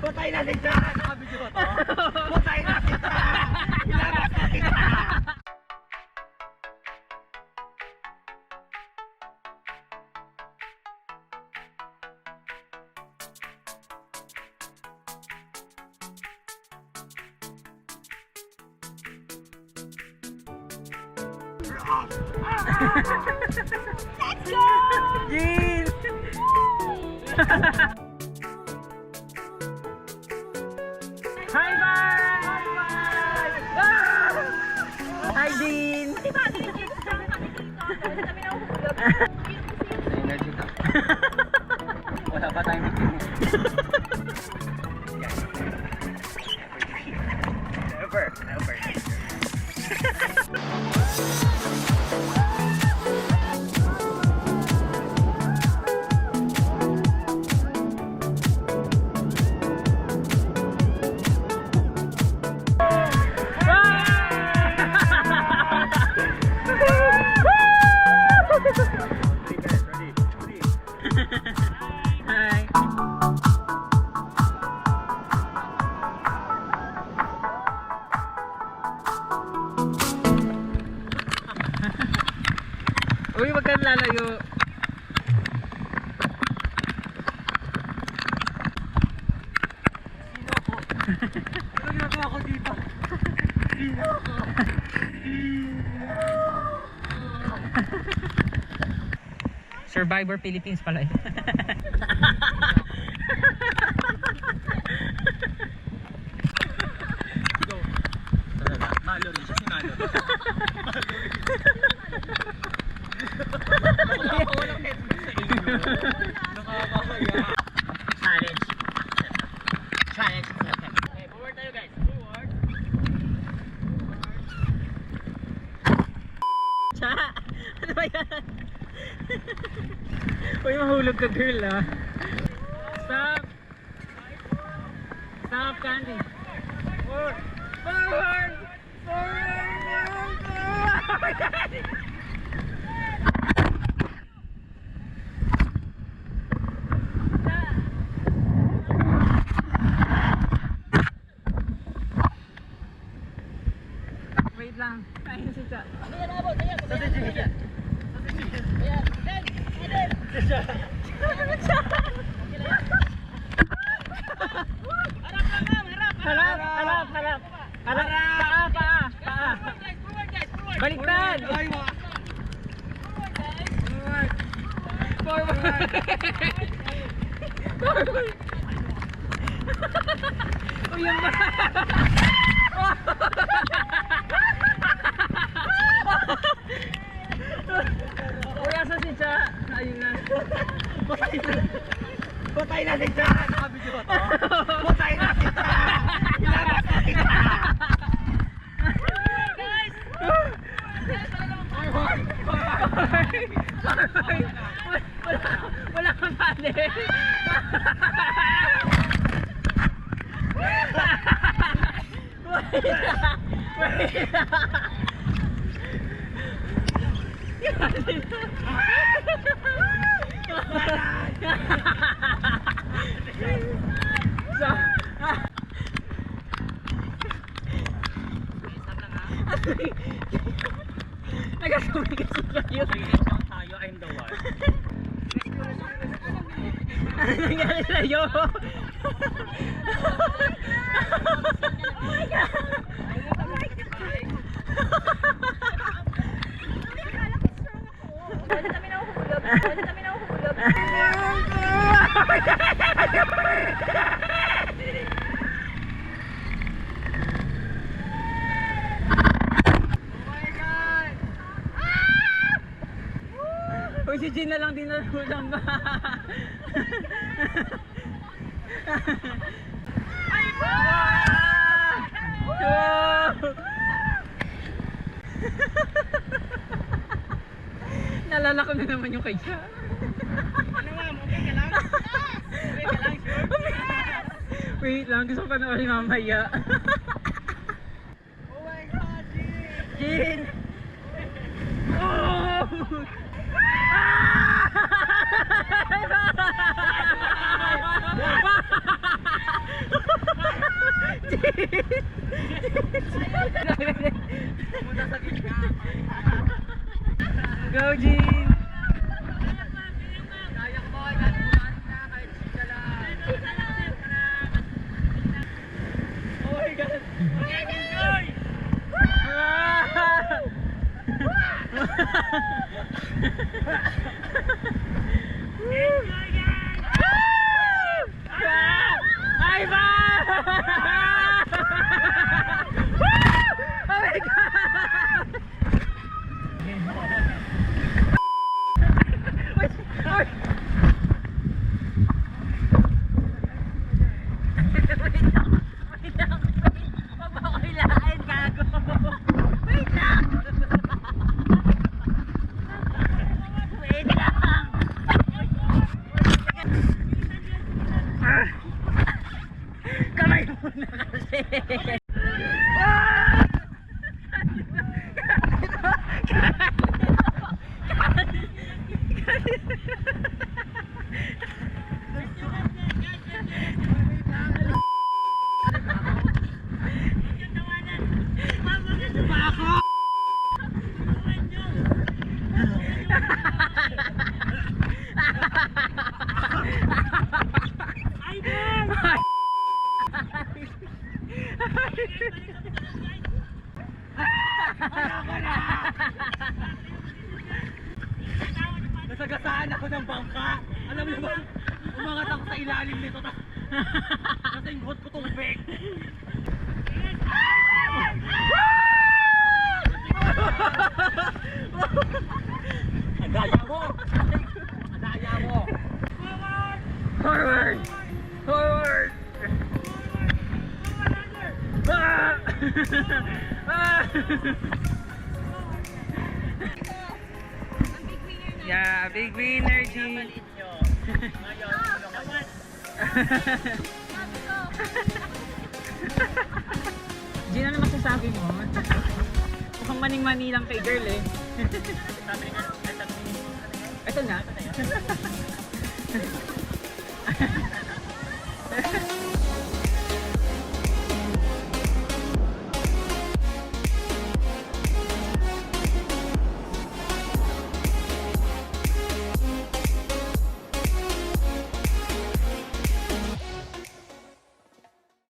Patay natin siya! Nakabidyo ba to? Patay natin siya! Ilabas natin siya! Let's go! Jeez! High five! Hi, Dean! Diba, nililito lang kami dito. Kami nahuhulog. Energy ka. Wala pa tayong bikini. Never. Uy, wag kang lalayo. Sino ako? Ano ginagawa ko dito? Sino ako? Survivor Philippines pala yun. Malo rin siya, sinalo. Challenge. Okay, forward tayo guys. Forward. Cha! Ano ba yan? Uy, mahulog ka girl ah. Stop! Stop, Candy. Forward! Forward! Wait lang. Kain si Cha. Ayan, abot. Ayan, Ayan. ayan. Ayan. Harap. Paa. Baliktad. Forward. Uy, yung uy, asa si Cha? Ayun na. Patay na si Cha! Nakabidyo ba to? Patay na si Cha! Ilabas natin siya! Guys! Wala kang pali! Nagasumigas kayo. Tayo, I'm the one. Ano nangyari sa'yo? Kami nahuhulog. Uy, si Jean na lang din nahulang ba? Ay, Naalala ko na naman yung kay Cha. ano ma'am? Okay ka lang? Okay ka lang, sure? Wait lang, gusto ko panoorin mamaya. Oh my God, Jean! Oh! Pumunta sa gitna. Go, Jean! Kaya ko boy, kahit bumahan na, kahit sika lang. Oh my God! Okay, enjoy! High five! Oh my God! Kamay muna kasi. Nasagasaan ako ng bangka. Alam mo ba? Umangat ako sa ilalim nito. Kasi ingot ko tubig. Adaya mo! Adaya mo! Forward! Forward! Ah! Ah! Yeah, big winner, G. G, ano masasabi mo? Mukhang maning-mani lang kay girl eh. Sabi nga, Ito na.